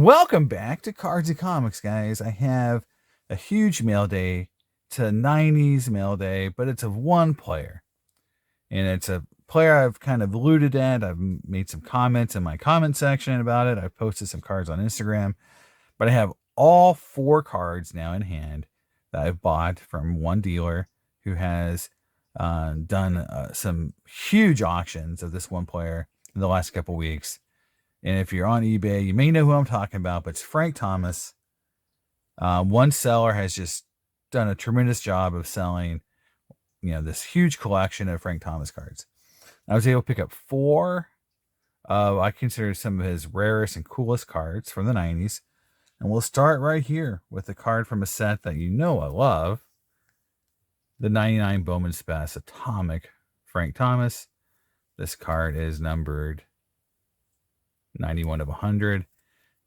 Welcome back to Cards and Comics, guys. I have a huge mail day. It's a 90s mail day, but it's of one player. And it's a player I've kind of alluded at. I've made some comments in my comment section about it. I've posted some cards on Instagram. But I have all 4 cards now in hand that I've bought from one dealer who has done some huge auctions of this one player in the last couple weeks. And if you're on eBay, you may know who I'm talking about, but it's Frank Thomas. One seller has just done a tremendous job of selling, this huge collection of Frank Thomas cards. I was able to pick up 4 I consider some of his rarest and coolest cards from the 90s. And we'll start right here with a card from a set that I love. The 99 Bowman's Best Atomic Frank Thomas. This card is numbered 91 of 100.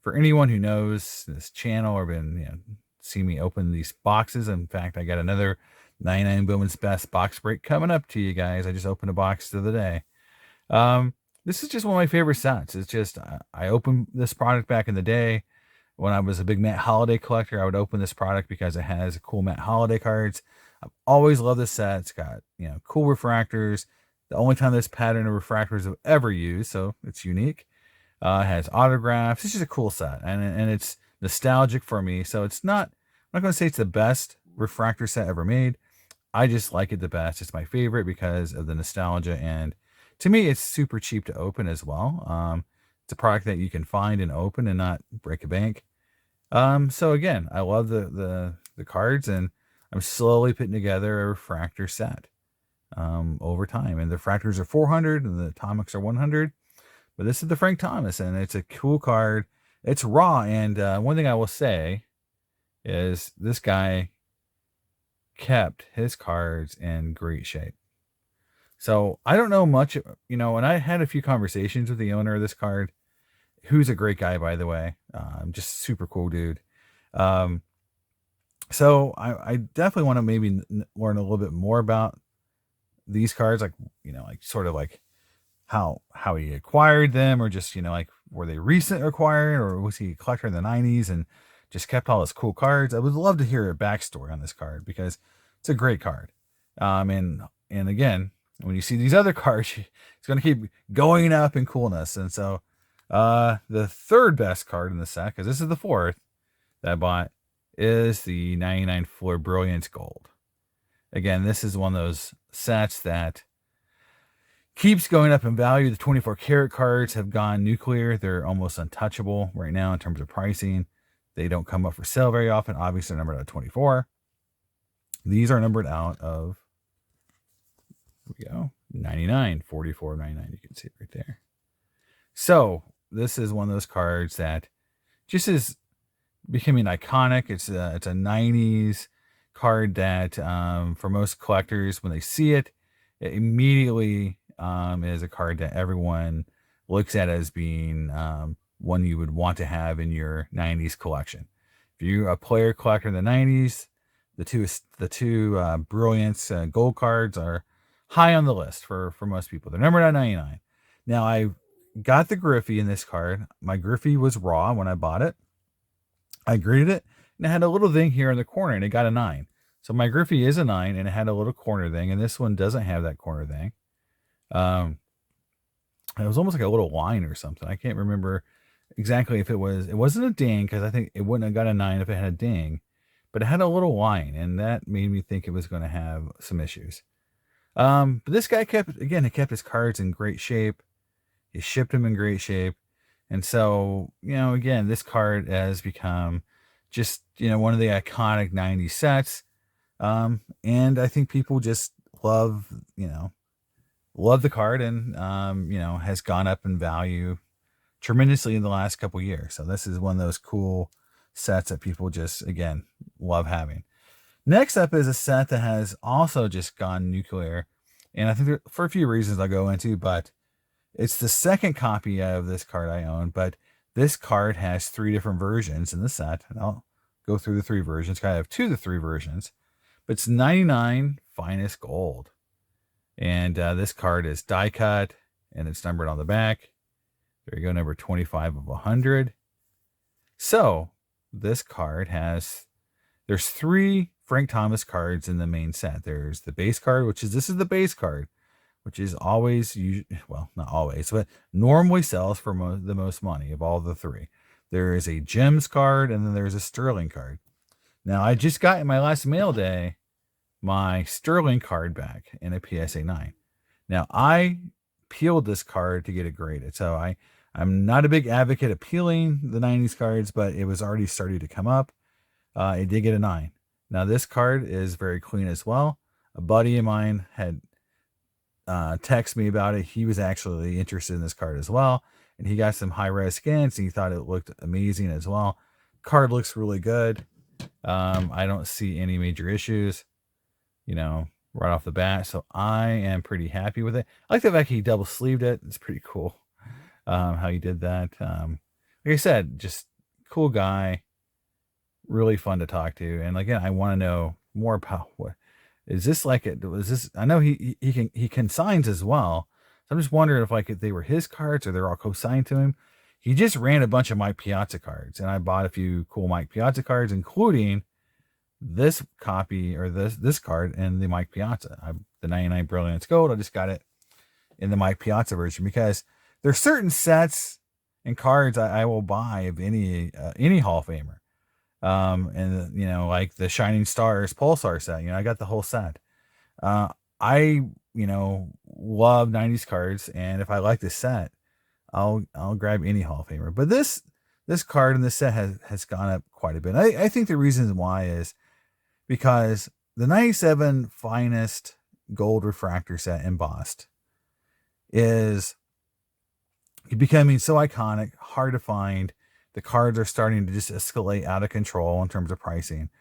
For anyone who knows this channel or been see me open these boxes, in fact, I got another 99 Bowman's Best box break coming up to you guys. I just opened a box the other day. This is just one of my favorite sets. It's just I opened this product back in the day when I was a big Matt Holliday collector. I would open this product because it has cool Matt Holliday cards. I've always loved this set. It's got cool refractors. The only time this pattern of refractors I've ever used, so it's unique. It has autographs. It's just a cool set, and it's nostalgic for me. So I'm not going to say it's the best refractor set ever made. I just like it the best. It's my favorite because of the nostalgia, and to me, it's super cheap to open as well. It's a product that you can find and open and not break a bank. So again, I love the cards, and I'm slowly putting together a refractor set over time. And the refractors are 400, and the atomics are 100. But this is the Frank Thomas, and it's a cool card. It's raw, and one thing I will say is this guy kept his cards in great shape. So I don't know much, and I had a few conversations with the owner of this card, who's a great guy, by the way. Just super cool dude. So I definitely want to maybe learn a little bit more about these cards, like sort of like how he acquired them, or just were they recent acquired, or was he a collector in the 90s and just kept all his cool cards? I would love to hear a backstory on this card because it's a great card. And again, when you see these other cards, it's going to keep going up in coolness. And so the third best card in the set, because this is the 4th that I bought, is the 99 Floor Brilliance Gold. Again, this is one of those sets that keeps going up in value. The 24 karat cards have gone nuclear. They're almost untouchable right now in terms of pricing. They don't come up for sale very often. Obviously, they're numbered out of 24. These are numbered out of, here we go, 99, 44, 99. You can see it right there. So this is one of those cards that just is becoming iconic. It's a 90s card that for most collectors, when they see it, it immediately is a card that everyone looks at as being one you would want to have in your 90s collection. If you're a player collector in the 90s, the two Brilliance gold cards are high on the list for most people. They're numbered at 99. Now, I got the Griffey in this card. My Griffey was raw when I bought it. I graded it, and it had a little thing here in the corner, and it got a 9. So my Griffey is a 9, and it had a little corner thing, and this one doesn't have that corner thing. It was almost like a little line or something. I can't remember exactly if it wasn't a ding, because I think it wouldn't have got a 9 if it had a ding, but it had a little line, and that made me think it was going to have some issues. But this guy kept his cards in great shape. He shipped them in great shape. And so, again, this card has become just, one of the iconic 90s sets. And I think people just love the card, and, has gone up in value tremendously in the last couple years. So this is one of those cool sets that people just, again, love having. Next up is a set that has also just gone nuclear. And I think for a few reasons I'll go into, but it's the second copy of this card I own, but this card has 3 different versions in the set. And I'll go through the 3 versions. I have 2 of the 3 versions, but it's 99 Finest Gold. And this card is die cut, and it's numbered on the back. There you go, number 25 of 100. So this card there's 3 Frank Thomas cards in the main set. There's the base card, this is the base card, which is always, well, not always, but normally sells for the most money of all the 3. There is a Gems card, and then there's a Sterling card. Now, I just got in my last mail day my Sterling card back in a PSA 9. Now, I peeled this card to get it graded. So I'm not a big advocate of peeling the 90s cards, but it was already starting to come up. It did get a 9. Now, this card is very clean as well. A buddy of mine had texted me about it. He was actually interested in this card as well. And he got some high-res skins, and he thought it looked amazing as well. Card looks really good. I don't see any major issues, right off the bat. So I am pretty happy with it. I like the fact he double sleeved it. It's pretty cool how he did that. Like I said, just cool guy, really fun to talk to. And again, I want to know more about what is this like. I know he consigns as well. So I'm just wondering if they were his cards or they're all co-signed to him. He just ran a bunch of Mike Piazza cards, and I bought a few cool Mike Piazza cards, including this copy or this card and the Mike Piazza, the 99 Brilliance Gold. I just got it in the Mike Piazza version because there's certain sets and cards I will buy of any Hall of Famer. And like the Shining Stars Pulsar set, I got the whole set. I love 90s cards, and if I like this set, I'll grab any Hall of Famer. But this card in this set has gone up quite a bit. I think the reason why is because the 97 Finest Gold Refractor set embossed is becoming so iconic, hard to find. The cards are starting to just escalate out of control in terms of pricing,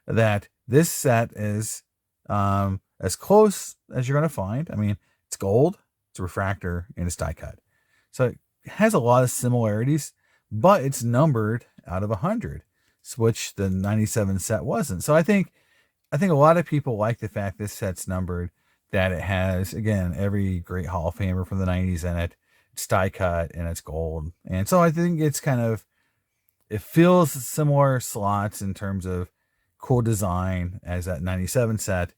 that this set is as close as you're going to find. I mean, it's gold, it's a refractor, and it's die cut. So it has a lot of similarities, but it's numbered out of 100, which the 97 set wasn't. So I think a lot of people like the fact this set's numbered, that it has, again, every great Hall of Famer from the 90s in it. It's die cut and it's gold. And so I think it's it feels similar slots in terms of cool design as that 97 set.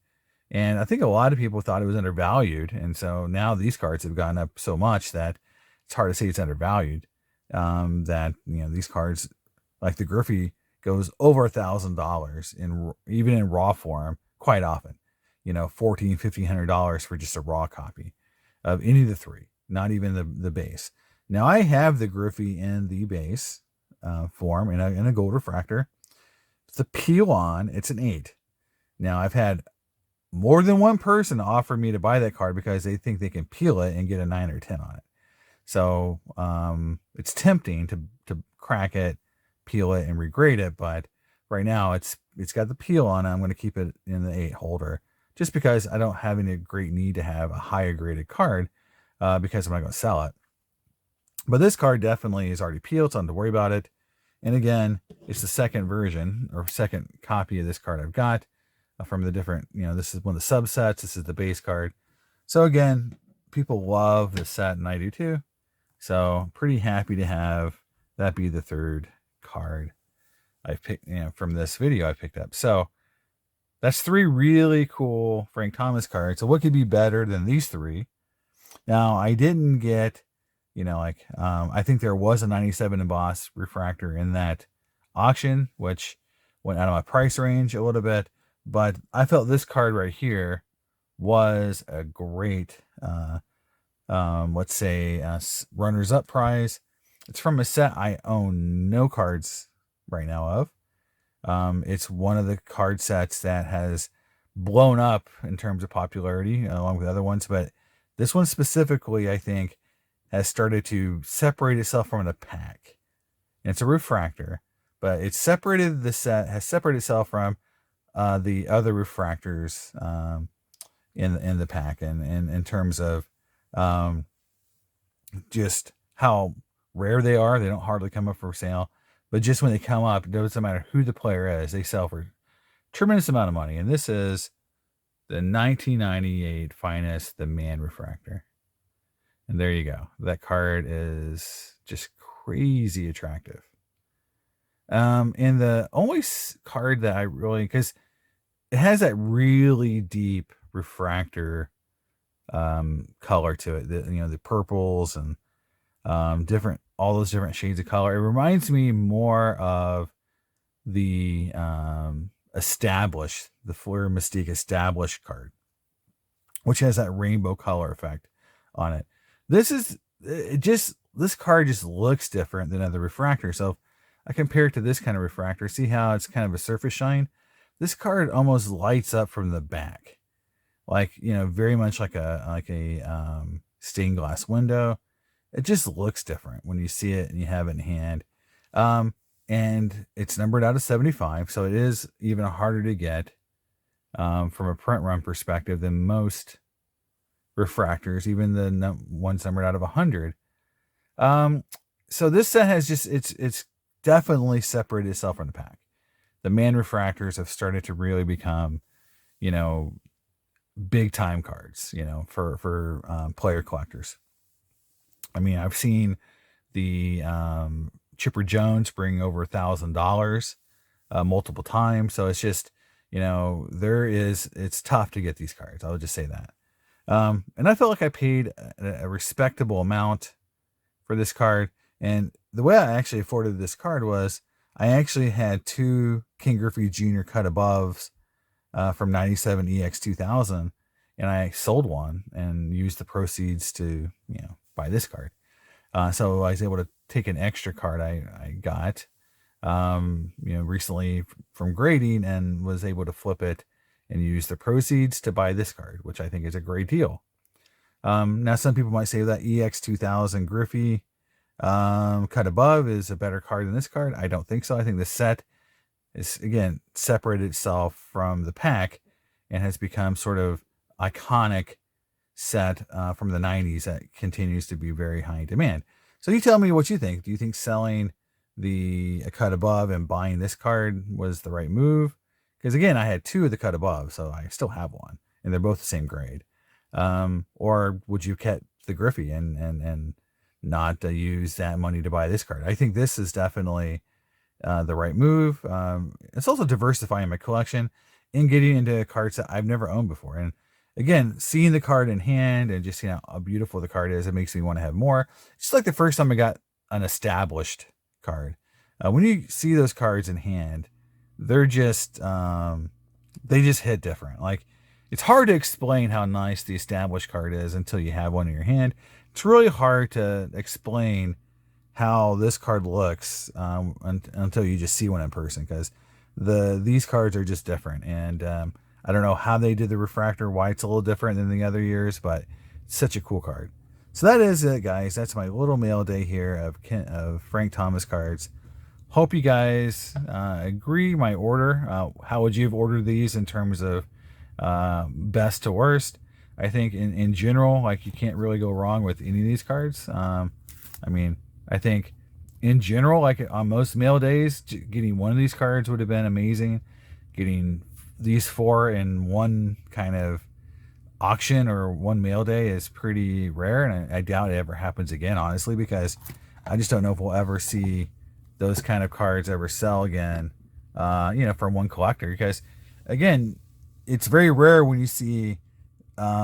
And I think a lot of people thought it was undervalued. And so now these cards have gone up so much that it's hard to say it's undervalued. These cards, like the Griffey, goes over $1,000 even in raw form quite often. $1,400, $1,500 for just a raw copy of any of the 3, not even the base. Now I have the Griffey in the base form in a gold refractor. The peel on, it's an 8. Now I've had more than one person offer me to buy that card because they think they can peel it and get a 9 or 10 on it. So it's tempting to crack it, peel it, and regrade it. But right now it's got the peel on it. I'm going to keep it in the 8 holder just because I don't have any great need to have a higher graded card because I'm not going to sell it. But this card definitely is already peeled, so I don't have to worry about it. And again, it's the second version or second copy of this card I've got from the different, this is one of the subsets. This is the base card. So again, people love this set, and I do too. So pretty happy to have that be the third card I picked, from this video I picked up. So that's 3 really cool Frank Thomas cards. So what could be better than these 3? Now I didn't get, I think there was a 97 embossed refractor in that auction, which went out of my price range a little bit, but I felt this card right here was a great, let's say, runners up prize. It's from a set I own no cards right now of. It's one of the card sets that has blown up in terms of popularity along with other ones, but this one specifically, I think, has started to separate itself from the pack. And it's a refractor, but it's separated, the set has separated itself from the other refractors in the pack, and in terms of just how rare they are. They don't hardly come up for sale, but just when they come up, it doesn't matter who the player is, they sell for a tremendous amount of money. And this is the 1998 Finest The Man refractor. And there you go. That card is just crazy attractive. And the only card that I really, because it has that really deep refractor color to it, the purples and different, all those different shades of color. It reminds me more of the the Fleur Mystique established card, which has that rainbow color effect on it. This card just looks different than other refractors. So if I compare it to this kind of refractor, see how it's kind of a surface shine? This card almost lights up from the back, like, very much like a stained glass window. It just looks different when you see it and you have it in hand. And it's numbered out of 75, so it is even harder to get from a print run perspective than most refractors, even the ones numbered out of 100. So this set has it's definitely separated itself from the pack. The man refractors have started to really become, big time cards, for player collectors. I mean, I've seen the Chipper Jones bring over $1,000 multiple times. So it's just, it's tough to get these cards. I would just say that. And I felt like I paid a respectable amount for this card. And the way I actually afforded this card was I actually had 2 Ken Griffey Jr. cut aboves from 97 EX 2000. And I sold one and used the proceeds to, buy this card. So I was able to take an extra card I got, recently from grading, and was able to flip it and use the proceeds to buy this card, which I think is a great deal. Now some people might say that EX 2000 Griffey cut above is a better card than this card. I don't think so. I think the set is, again, separated itself from the pack and has become sort of iconic set from the 90s that continues to be very high in demand. So you tell me what you think. Do you think selling the cut above and buying this card was the right move? Because again, I had 2 of the cut above, so I still have one, and they're both the same grade. Or would you keep the Griffey and not use that money to buy this card? I think this is definitely the right move. It's also diversifying my collection and getting into cards that I've never owned before. And again, seeing the card in hand and just seeing how beautiful the card is, it makes me want to have more. Just like the first time I got an established card. When you see those cards in hand, they're just, they just hit different. Like, it's hard to explain how nice the established card is until you have one in your hand. It's really hard to explain how this card looks until you just see one in person, because these cards are just different. And I don't know how they did the refractor, why it's a little different than the other years, but it's such a cool card. So that is it, guys. That's my little mail day here of Frank Thomas cards. Hope you guys agree my order. How would you have ordered these in terms of best to worst? I think in general, like, you can't really go wrong with any of these cards. I think in general, like on most mail days, getting one of these cards would have been amazing. Getting these 4 in one kind of auction or one mail day is pretty rare, and I doubt it ever happens again, honestly, because I just don't know if we'll ever see those kind of cards ever sell again, from one collector. Because again, it's very rare when you see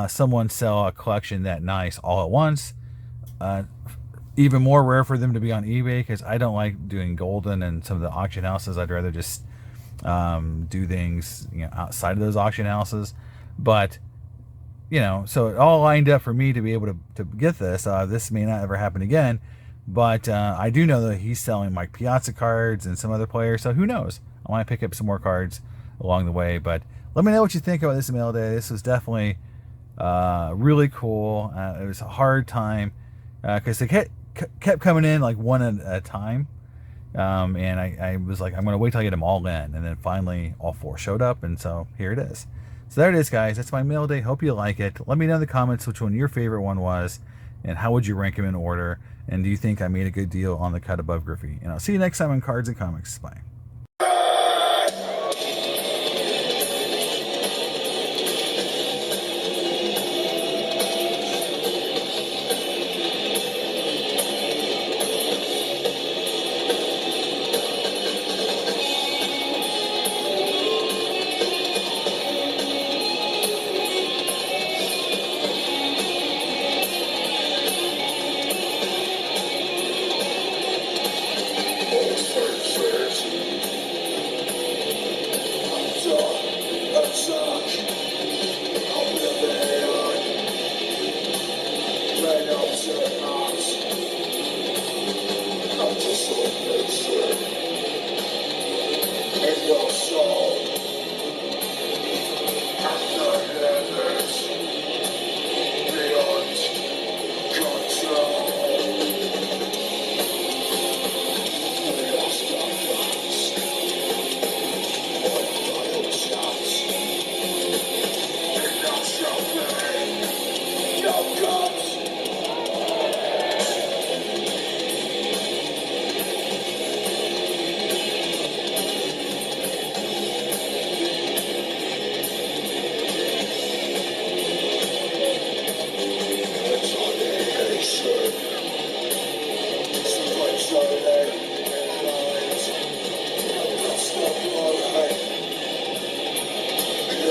someone sell a collection that nice all at once. Even more rare for them to be on eBay, because I don't like doing Golden and some of the auction houses. I'd rather just do things outside of those auction houses. But so it all lined up for me to be able to get this. This may not ever happen again, but I do know that he's selling Mike Piazza cards and some other players, so who knows? I want to pick up some more cards along the way. But let me know what you think about this mail day. This was definitely really cool. It was a hard time because they kept coming in like one at a time. And I was like, I'm going to wait till I get them all in. And then finally all 4 showed up. And so here it is. So there it is, guys. That's my mail day. Hope you like it. Let me know in the comments which one your favorite one was, and how would you rank them in order. And do you think I made a good deal on the cut above Griffey? And I'll see you next time on Cards and Comics. Bye.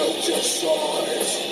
built your size.